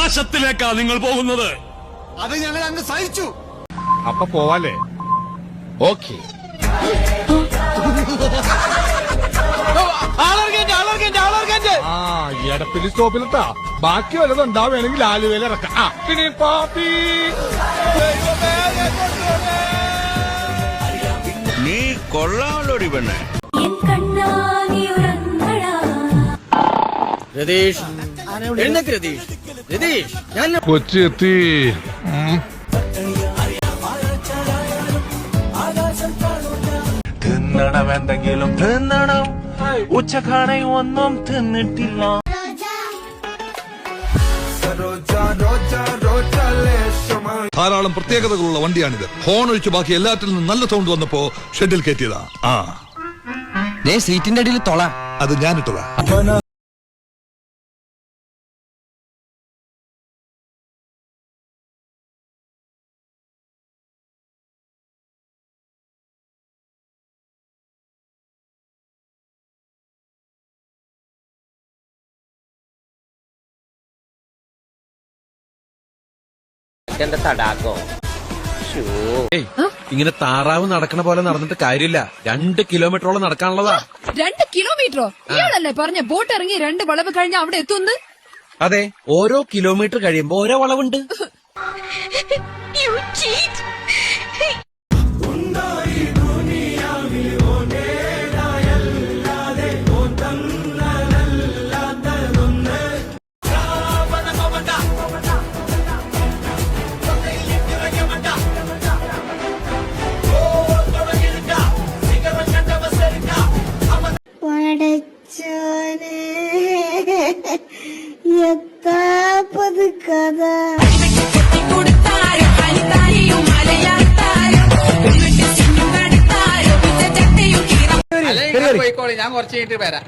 നാശത്തിലേക്കാ നിങ്ങൾ പോകുന്നത്. അത് ഞങ്ങൾ അങ്ങ് സഹിച്ചു. അപ്പൊ പോവാല്ലേ? ഓക്കെ. എടപ്പിലി സ്റ്റോപ്പിലെത്താ. ബാക്കി വല്ലതും ഉണ്ടാവുകയാണെങ്കിൽ ആലുവയിൽ ഇറക്കാം. പിന്നെ പാപ്പി നീ കൊള്ളാമല്ലോടി പെണ്ണെ. രതീഷ് എഴുന്നേക്ക്. രതീഷ് ഞാൻ കൊച്ചി എത്തി. തിന്നണം, എന്തെങ്കിലും തിന്നണം. ഉച്ചക്കാണെ ഒന്നും തിന്നിട്ടില്ല. ധാരാളം പ്രത്യേകതകളുള്ള വണ്ടിയാണിത്. ഹോൺ ഒഴിച്ച് ബാക്കി എല്ലാറ്റിൽ നിന്നും നല്ല സൗണ്ട് വന്നപ്പോ ഷെഡിൽ കയറ്റിയതാ. സീറ്റിന്റെ അടിയിൽ തൊള. അത് ഞാനിട്ടതാ. ഇങ്ങനെ താറാവ് നടക്കണ പോലെ നടന്നിട്ട് കാര്യമില്ല. 2 കിലോമീറ്ററോളം നടക്കാനുള്ളതാ. 2 കിലോമീറ്ററോ? ഇയാളല്ലേ പറഞ്ഞ ബോട്ട് ഇറങ്ങി 2 വളവ് കഴിഞ്ഞ അവിടെ എത്തുന്നു? അതെ, ഓരോ കിലോമീറ്റർ കഴിയുമ്പോ ഓരോ വളവുണ്ട്. എത്താപ്പത് കഥ. പോയിക്കോളി, ഞാൻ കുറച്ച് കഴിഞ്ഞിട്ട് വരാം.